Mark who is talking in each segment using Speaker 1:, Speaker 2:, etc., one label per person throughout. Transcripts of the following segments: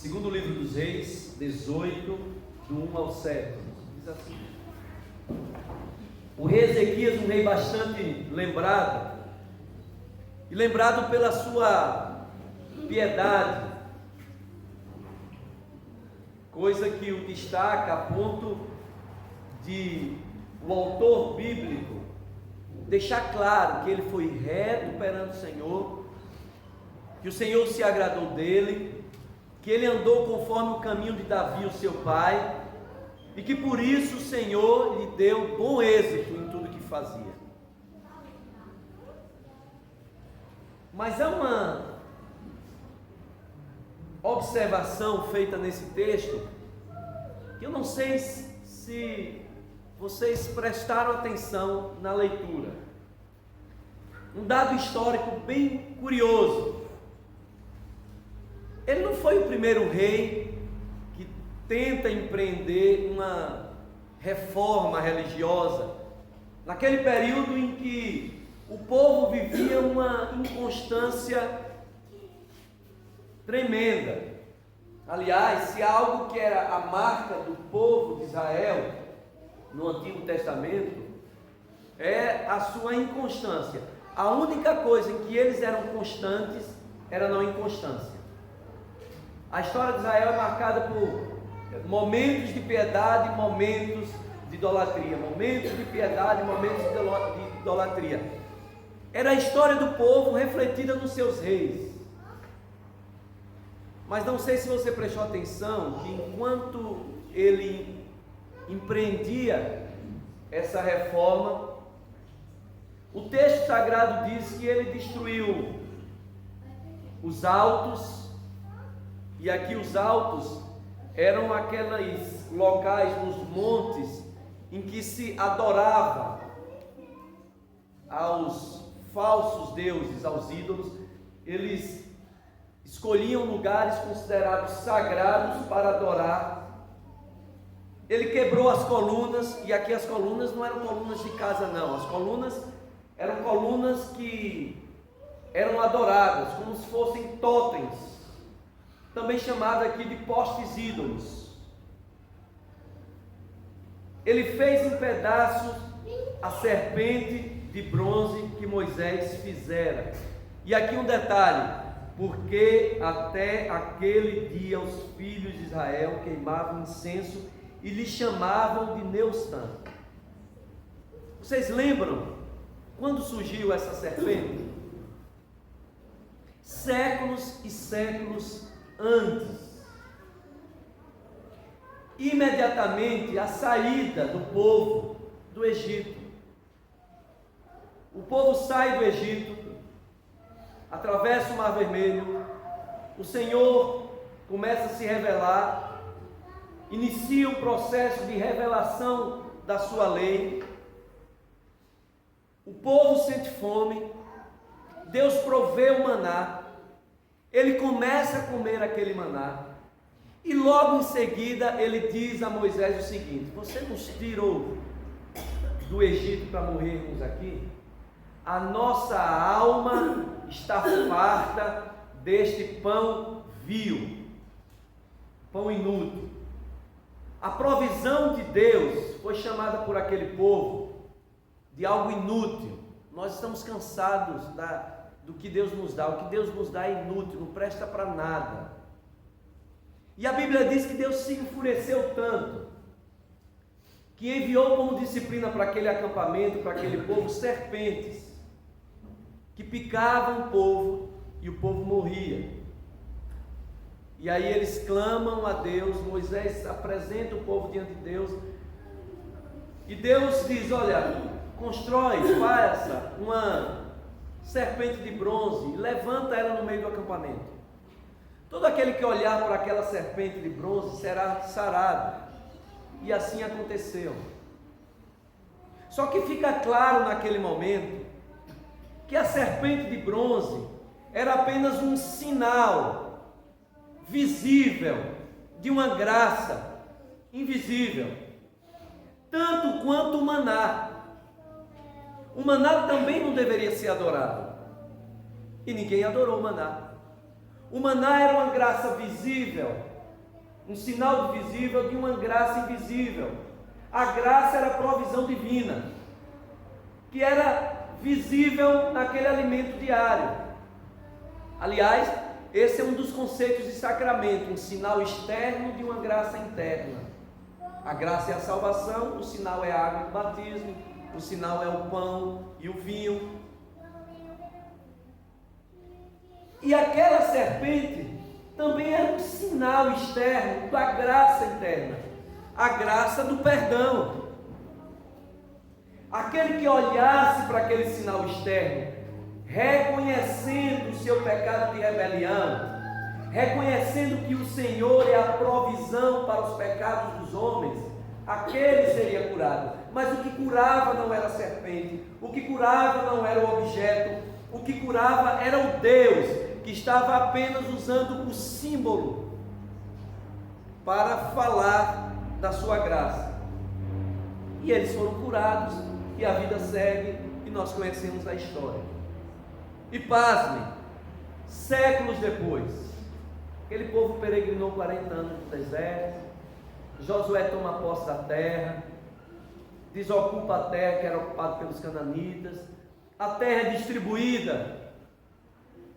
Speaker 1: Segundo livro dos Reis, 18, do 1 ao 7. Diz assim: o rei Ezequias, um rei bastante lembrado, e lembrado pela sua piedade, coisa que o destaca a ponto de o autor bíblico deixar claro que ele foi reto perante o Senhor, que o Senhor se agradou dele, que ele andou conforme o caminho de Davi, o seu pai, e que por isso o Senhor lhe deu bom êxito em tudo que fazia. Mas há uma observação feita nesse texto, que eu não sei se vocês prestaram atenção na leitura. Um dado histórico bem curioso. Ele não foi o primeiro rei que tenta empreender uma reforma religiosa, naquele período em que o povo vivia uma inconstância tremenda. Aliás, se há algo que era a marca do povo de Israel no Antigo Testamento, é a sua inconstância. A única coisa em que eles eram constantes era na inconstância. A história de Israel é marcada por momentos de piedade e momentos de idolatria. Momentos de piedade e momentos de idolatria. Era a história do povo refletida nos seus reis. Mas não sei se você prestou atenção que enquanto ele empreendia essa reforma, o texto sagrado diz que ele destruiu os altos. E aqui os altos eram aqueles locais nos montes em que se adorava aos falsos deuses, aos ídolos. Eles escolhiam lugares considerados sagrados para adorar. Ele quebrou as colunas, e aqui as colunas não eram colunas de casa não, as colunas eram colunas que eram adoradas, como se fossem totens, também chamado aqui de postes ídolos. Ele fez em pedaços a serpente de bronze que Moisés fizera. E aqui um detalhe: porque até aquele dia os filhos de Israel queimavam incenso e lhe chamavam de Neustã. Vocês lembram quando surgiu essa serpente? Séculos e séculos antes. Imediatamente a saída do povo do Egito. O povo sai do Egito, atravessa o Mar Vermelho, o Senhor começa a se revelar, inicia um processo de revelação da sua lei. O povo sente fome, Deus provê o maná, ele começa a comer aquele maná, e logo em seguida ele diz a Moisés o seguinte: você nos tirou do Egito para morrermos aqui? A nossa alma está farta deste pão vil, pão inútil. A provisão de Deus foi chamada por aquele povo de algo inútil. Nós estamos cansados do que Deus nos dá. O que Deus nos dá é inútil, não presta para nada. E a Bíblia diz que Deus se enfureceu tanto que enviou como disciplina para aquele acampamento, para aquele povo, serpentes que picavam o povo e o povo morria. E aí eles clamam a Deus. Moisés apresenta o povo diante de Deus, e Deus diz: olha, constrói, faça uma serpente de bronze, levanta ela no meio do acampamento. Todo aquele que olhar para aquela serpente de bronze será sarado. E assim aconteceu. Só que fica claro naquele momento que a serpente de bronze era apenas um sinal visível de uma graça invisível, tanto quanto o maná. O maná também não deveria ser adorado, e ninguém adorou o maná. O maná era uma graça visível, um sinal visível de uma graça invisível. A graça era a provisão divina, que era visível naquele alimento diário. Aliás, esse é um dos conceitos de sacramento, um sinal externo de uma graça interna. A graça é a salvação, o sinal é a água do batismo, o sinal é o pão e o vinho. E aquela serpente também era um sinal externo da graça interna, a graça do perdão. Aquele que olhasse para aquele sinal externo, reconhecendo o seu pecado de rebelião, reconhecendo que o Senhor é a provisão para os pecados dos homens, aquele seria curado. Mas o que curava não era a serpente, o que curava não era o objeto, o que curava era o Deus, que estava apenas usando o símbolo para falar da sua graça. E eles foram curados, e a vida segue, e nós conhecemos a história. E pasmem, séculos depois, aquele povo peregrinou 40 anos no deserto, Josué toma posse da terra, desocupa a terra que era ocupada pelos cananitas, a terra é distribuída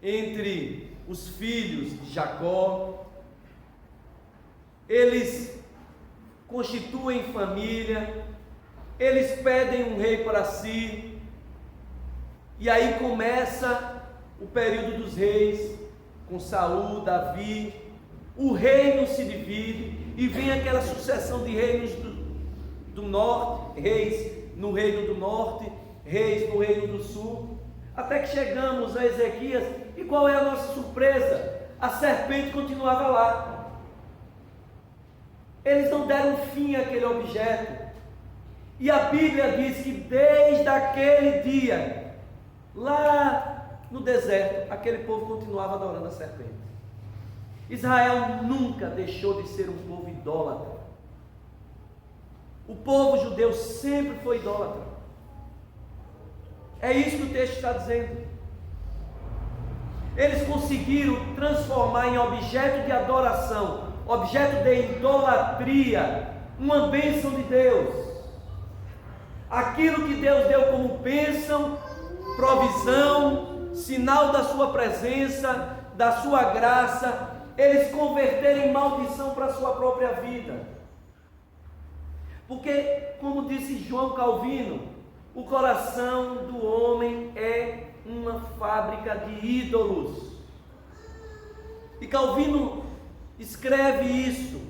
Speaker 1: entre os filhos de Jacó, eles constituem família, eles pedem um rei para si, e aí começa o período dos reis, com Saul, Davi, o reino se divide, e vem aquela sucessão de reinos do norte, reis no reino do norte, reis no reino do sul, até que chegamos a Ezequias, e qual é a nossa surpresa? A serpente continuava lá. Eles não deram fim àquele objeto, e a Bíblia diz que desde aquele dia, lá no deserto, aquele povo continuava adorando a serpente. Israel nunca deixou de ser um povo idólatra. O povo judeu sempre foi idólatra. É isso que o texto está dizendo. Eles conseguiram transformar em objeto de adoração, objeto de idolatria, uma bênção de Deus. Aquilo que Deus deu como bênção, provisão, sinal da sua presença, da sua graça, eles converteram em maldição para a sua própria vida. Porque, como disse João Calvino, o coração do homem é uma fábrica de ídolos. E Calvino escreve isso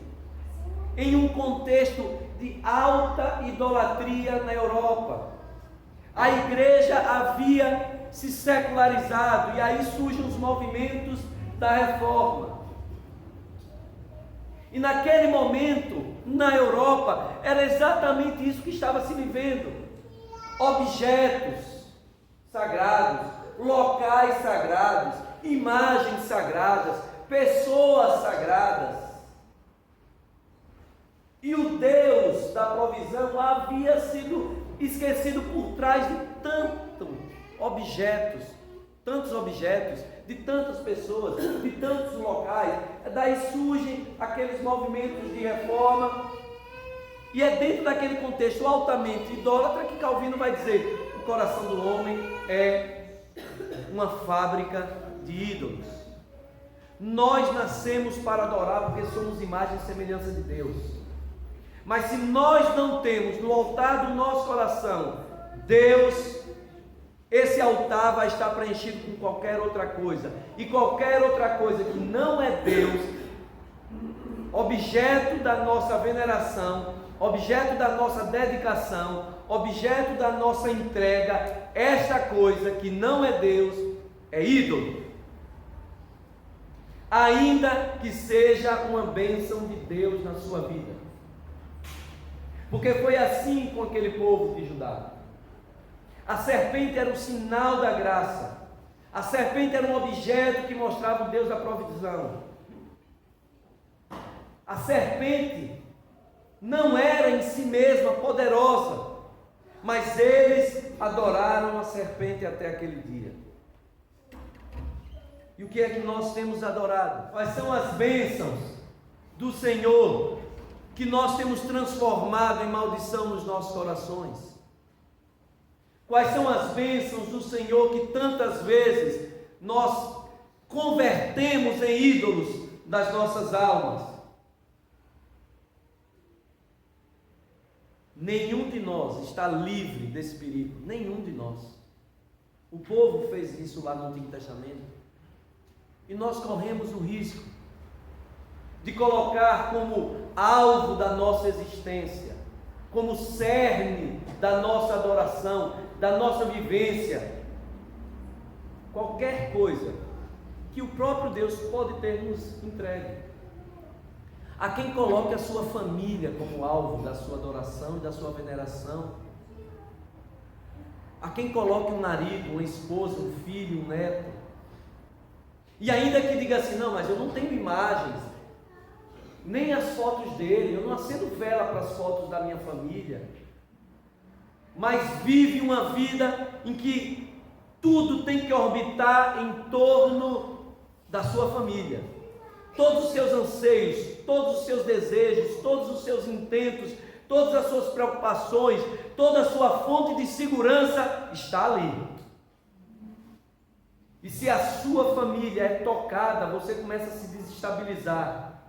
Speaker 1: em um contexto de alta idolatria na Europa. A igreja havia se secularizado, e aí surgem os movimentos da reforma. E naquele momento, na Europa, era exatamente isso que estava se vivendo. Objetos sagrados, locais sagrados, imagens sagradas, pessoas sagradas. E o Deus da provisão havia sido esquecido por trás de tantos objetos, de tantas pessoas, de tantos locais. Daí surgem aqueles movimentos de reforma, e é dentro daquele contexto altamente idólatra que Calvino vai dizer: o coração do homem é uma fábrica de ídolos. Nós nascemos para adorar porque somos imagem e semelhança de Deus. Mas se nós não temos no altar do nosso coração Deus, esse altar vai estar preenchido com qualquer outra coisa. E qualquer outra coisa que não é Deus, objeto da nossa veneração, objeto da nossa dedicação, objeto da nossa entrega, esta coisa que não é Deus, é ídolo. Ainda que seja uma bênção de Deus na sua vida. Porque foi assim com aquele povo de Judá. A serpente era o sinal da graça. A serpente era um objeto que mostrava o Deus da provisão. A serpente não era em si mesma poderosa, mas eles adoraram a serpente até aquele dia. E o que é que nós temos adorado? Quais são as bênçãos do Senhor que nós temos transformado em maldição nos nossos corações? Quais são as bênçãos do Senhor que tantas vezes nós convertemos em ídolos das nossas almas? Nenhum de nós está livre desse perigo, nenhum de nós. O povo fez isso lá no Antigo Testamento. E nós corremos o risco de colocar como alvo da nossa existência, como cerne da nossa adoração, da nossa vivência, qualquer coisa que o próprio Deus pode ter nos entregue. Há quem coloque a sua família como alvo da sua adoração e da sua veneração. Há quem coloque um marido, uma esposa, um filho, um neto. E ainda que diga assim, não, mas eu não tenho imagens, nem as fotos dele, eu não acendo vela para as fotos da minha família. Mas vive uma vida em que tudo tem que orbitar em torno da sua família. Todos os seus anseios, todos os seus desejos, todos os seus intentos, todas as suas preocupações, toda a sua fonte de segurança está ali. E se a sua família é tocada, você começa a se desestabilizar,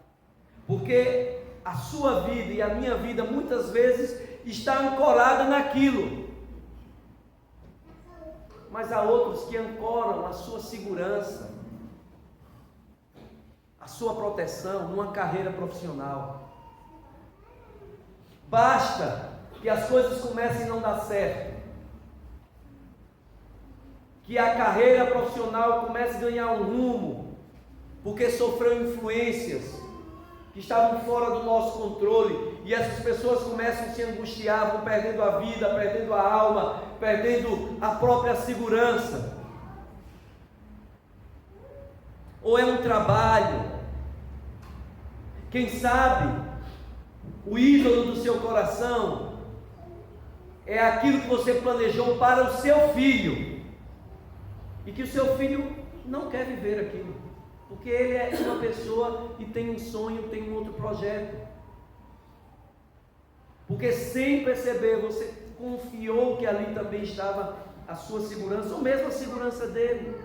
Speaker 1: porque a sua vida e a minha vida muitas vezes está ancorada naquilo. Mas há outros que ancoram a sua segurança, a sua proteção numa carreira profissional. Basta que as coisas comecem a não dar certo, que a carreira profissional comece a ganhar um rumo, porque sofreu influências que estavam fora do nosso controle, e essas pessoas começam a se angustiar, vão perdendo a vida, perdendo a alma, perdendo a própria segurança. Ou é um trabalho, quem sabe o ídolo do seu coração é aquilo que você planejou para o seu filho, e que o seu filho não quer viver aquilo, porque ele é uma pessoa e tem um sonho, tem um outro projeto, porque sem perceber você confiou que ali também estava a sua segurança, ou mesmo a segurança dele.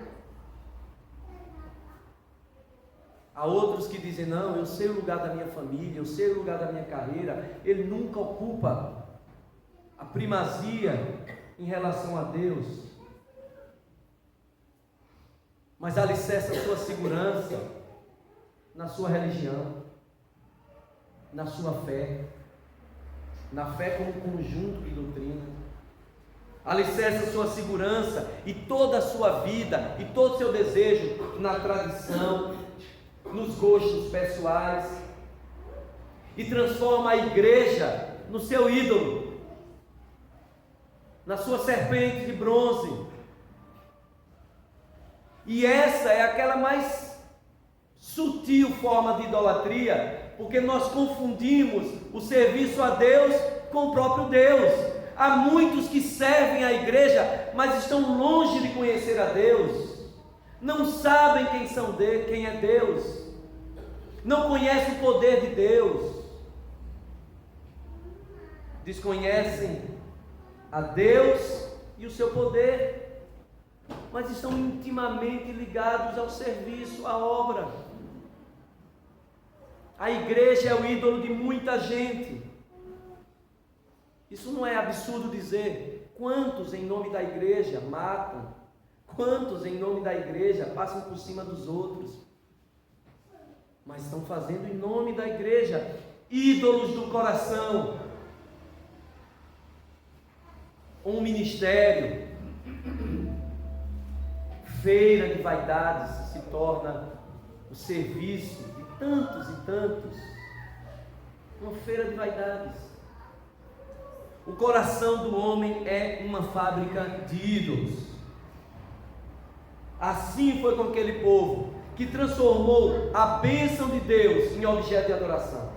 Speaker 1: Há outros que dizem, não, eu sei o lugar da minha família, eu sei o lugar da minha carreira, ele nunca ocupa a primazia em relação a Deus. Mas alicerça a sua segurança na sua religião, na sua fé, na fé como conjunto de doutrina. Alicerça a sua segurança e toda a sua vida e todo o seu desejo na tradição, nos gostos pessoais, e transforma a igreja no seu ídolo, na sua serpente de bronze. E essa é aquela mais sutil forma de idolatria, porque nós confundimos o serviço a Deus com o próprio Deus. Há muitos que servem a igreja, mas estão longe de conhecer a Deus, não sabem quem é Deus, não conhecem o poder de Deus, desconhecem a Deus e o seu poder, mas estão intimamente ligados ao serviço, à obra. A igreja é o ídolo de muita gente. Isso não é absurdo dizer. Quantos em nome da igreja matam? Quantos em nome da igreja passam por cima dos outros? Mas estão fazendo em nome da igreja ídolos do coração. Um ministério, feira de vaidades, se torna o serviço de tantos e tantos, uma feira de vaidades. O coração do homem é uma fábrica de ídolos. Assim foi com aquele povo que transformou a bênção de Deus em objeto de adoração.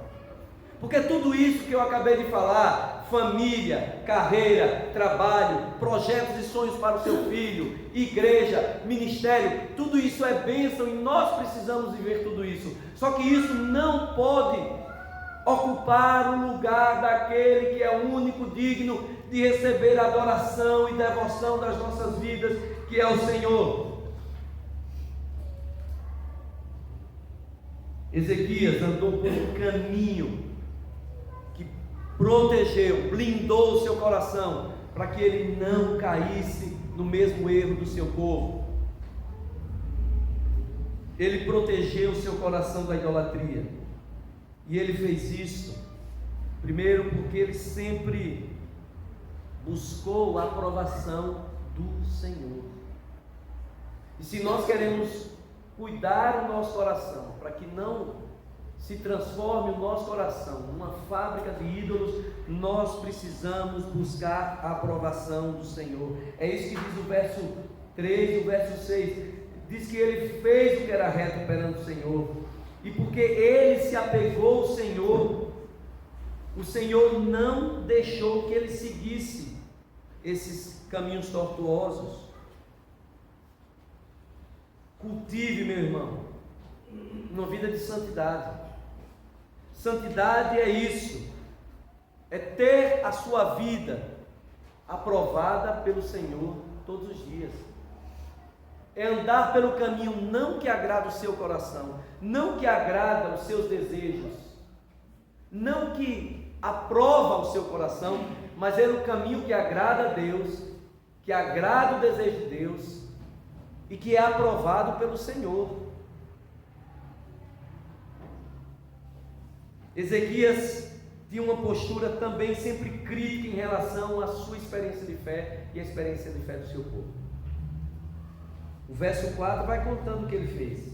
Speaker 1: Porque tudo isso que eu acabei de falar, família, carreira, trabalho, projetos e sonhos para o seu filho, igreja, ministério, tudo isso é bênção e nós precisamos viver tudo isso. Só que isso não pode ocupar o lugar daquele que é o único digno de receber a adoração e devoção das nossas vidas, que é o Senhor. Ezequias andou por um caminho que protegeu, blindou o seu coração, para que ele não caísse no mesmo erro do seu povo. Ele protegeu o seu coração da idolatria, e ele fez isso, primeiro porque ele sempre buscou a aprovação do Senhor. E se nós queremos cuidar o nosso coração, para que não se transforme o nosso coração numa fábrica de ídolos, nós precisamos buscar a aprovação do Senhor. É isso que diz o verso 3 e o verso 6, diz que ele fez o que era reto perante o Senhor, e porque ele se apegou ao Senhor, o Senhor não deixou que ele seguisse esses caminhos tortuosos. Cultive, meu irmão, uma vida de santidade. Santidade é isso, é ter a sua vida aprovada pelo Senhor todos os dias, é andar pelo caminho não que agrada o seu coração, não que agrada os seus desejos, não que aprova o seu coração, mas é no caminho que agrada a Deus, que agrada o desejo de Deus e que é aprovado pelo Senhor. Ezequias tinha uma postura também sempre crítica em relação à sua experiência de fé e à experiência de fé do seu povo. O verso 4 vai contando o que ele fez.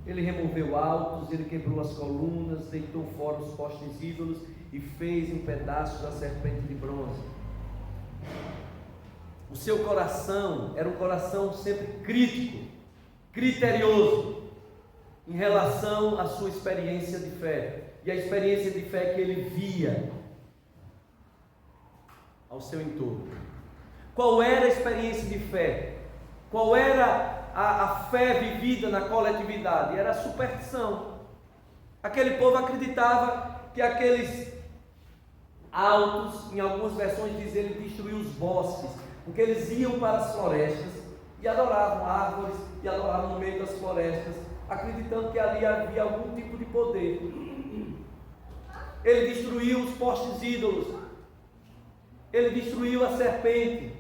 Speaker 1: Ele removeu altos, ele quebrou as colunas, deitou fora os postes ídolos e fez em pedaços a serpente de bronze. O seu coração era um coração sempre crítico, criterioso em relação à sua experiência de fé e a experiência de fé que ele via ao seu entorno. Qual era a experiência de fé? Qual era a fé vivida na coletividade? Era a superstição. Aquele povo acreditava que aqueles altos, em algumas versões diz ele destruiu os bosques, porque eles iam para as florestas e adoravam árvores e adoravam no meio das florestas, acreditando que ali havia algum tipo de poder. Ele destruiu os postes ídolos, ele destruiu a serpente.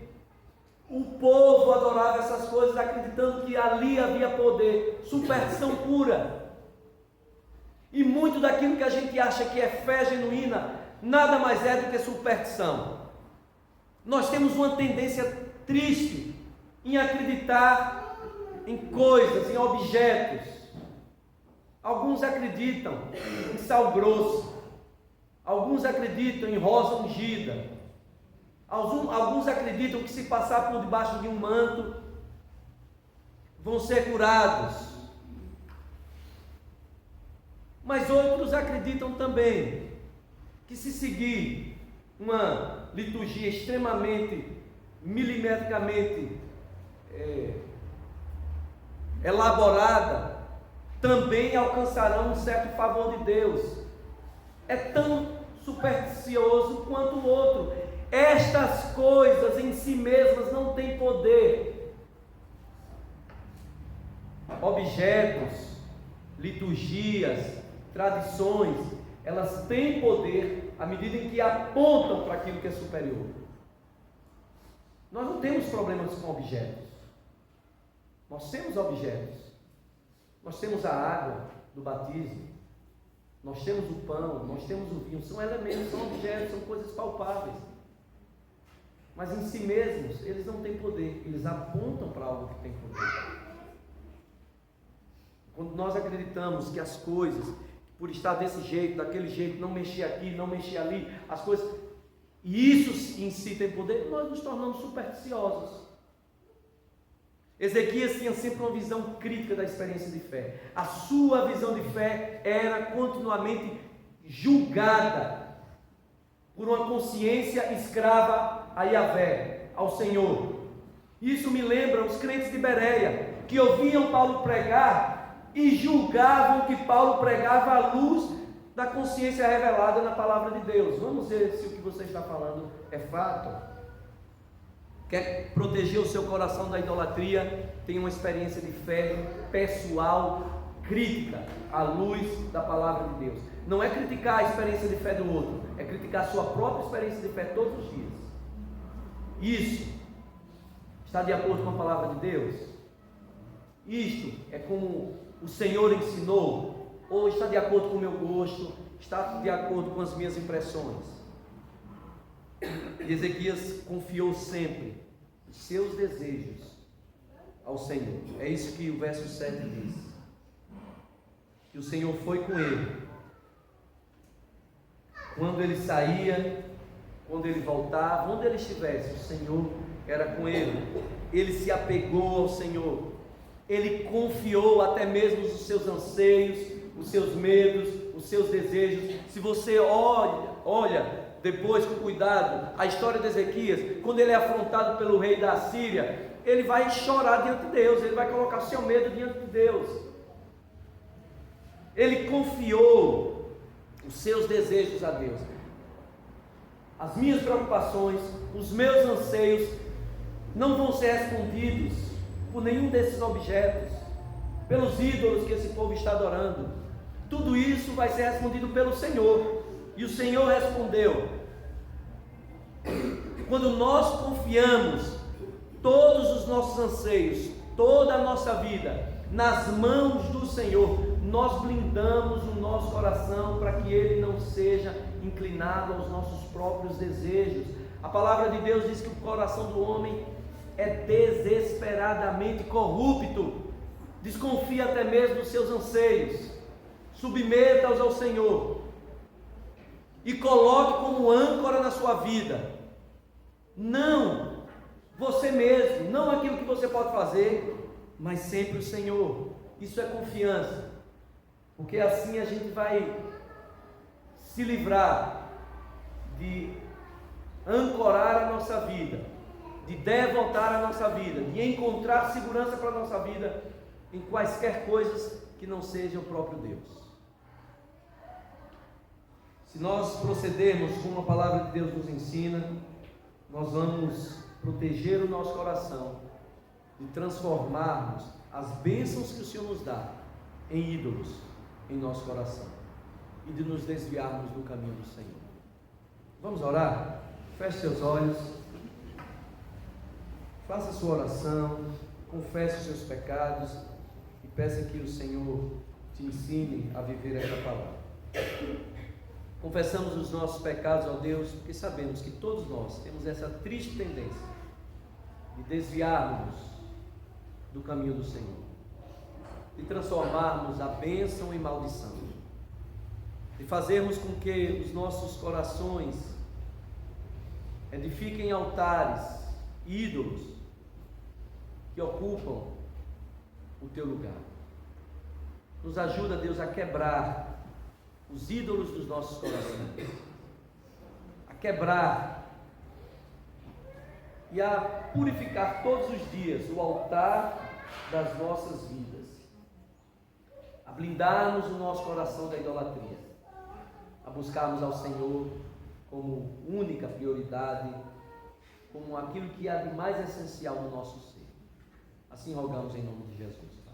Speaker 1: O povo adorava essas coisas acreditando que ali havia poder, superstição pura. E muito daquilo que a gente acha que é fé genuína nada mais é do que superstição. Nós temos uma tendência triste em acreditar em coisas, em objetos. Alguns acreditam em sal grosso, alguns acreditam em rosa ungida, alguns acreditam que se passar por debaixo de um manto vão ser curados, mas outros acreditam também que se seguir uma liturgia extremamente milimetricamente elaborada, também alcançarão um certo favor de Deus. É tão supersticioso quanto o outro. Estas coisas em si mesmas não têm poder. Objetos, liturgias, tradições, elas têm poder à medida em que apontam para aquilo que é superior. Nós não temos problemas com objetos. Nós temos objetos. Nós temos a água do batismo. Nós temos o pão, nós temos o vinho. São elementos, são objetos, são coisas palpáveis. Mas em si mesmos, eles não têm poder. Eles apontam para algo que tem poder. Quando nós acreditamos que as coisas, por estar desse jeito, daquele jeito, não mexer aqui, não mexer ali, as coisas, e isso em si tem poder, nós nos tornamos supersticiosos. Ezequias tinha sempre uma visão crítica da experiência de fé. A sua visão de fé era continuamente julgada por uma consciência escrava a Yahvé, ao Senhor. Isso me lembra os crentes de Bereia, que ouviam Paulo pregar e julgavam que Paulo pregava à luz da consciência revelada na palavra de Deus. Vamos ver se o que você está falando é fato. Quer proteger o seu coração da idolatria? Tem uma experiência de fé pessoal, crítica, à luz da palavra de Deus. Não é criticar a experiência de fé do outro, é criticar a sua própria experiência de fé todos os dias. Isso está de acordo com a palavra de Deus? Isto é como o Senhor ensinou? Ou está de acordo com o meu gosto? Está de acordo com as minhas impressões? Ezequias confiou sempre os seus desejos ao Senhor. É isso que o verso 7 diz. Que o Senhor foi com ele. Quando ele saía, quando ele voltava, onde ele estivesse, o Senhor era com ele. Ele se apegou ao Senhor. Ele confiou até mesmo os seus anseios, os seus medos, os seus desejos. Se você olha depois com cuidado a história de Ezequias, quando ele é afrontado pelo rei da Assíria, ele vai chorar diante de Deus, ele vai colocar seu medo diante de Deus. Ele confiou os seus desejos a Deus. As minhas preocupações, os meus anseios não vão ser respondidos por nenhum desses objetos, pelos ídolos que esse povo está adorando. Tudo isso vai ser respondido pelo Senhor. E o Senhor respondeu. Quando nós confiamos todos os nossos anseios, toda a nossa vida nas mãos do Senhor, nós blindamos o nosso coração para que ele não seja inclinado aos nossos próprios desejos. A palavra de Deus diz que o coração do homem é desesperadamente corrupto. Desconfia até mesmo dos seus anseios. Submeta-os ao Senhor e coloque como âncora na sua vida, não você mesmo, não aquilo que você pode fazer, mas sempre o Senhor. Isso é confiança, porque assim a gente vai se livrar de ancorar a nossa vida, de devotar a nossa vida, de encontrar segurança para a nossa vida em quaisquer coisas que não sejam o próprio Deus. Se nós procedermos como a palavra de Deus nos ensina, nós vamos proteger o nosso coração de transformarmos as bênçãos que o Senhor nos dá em ídolos em nosso coração e de nos desviarmos do caminho do Senhor. Vamos orar? Feche seus olhos, faça sua oração, confesse os seus pecados e peça que o Senhor te ensine a viver esta palavra. Confessamos os nossos pecados ao Deus, porque sabemos que todos nós temos essa triste tendência de desviarmos do caminho do Senhor, de transformarmos a bênção em maldição, de fazermos com que os nossos corações edifiquem altares, ídolos, que ocupam o teu lugar. Nos ajuda, Deus, a quebrar os ídolos dos nossos corações, a quebrar e a purificar todos os dias o altar das nossas vidas, a blindarmos o nosso coração da idolatria, a buscarmos ao Senhor como única prioridade, como aquilo que há de mais essencial no nosso ser. Assim rogamos em nome de Jesus.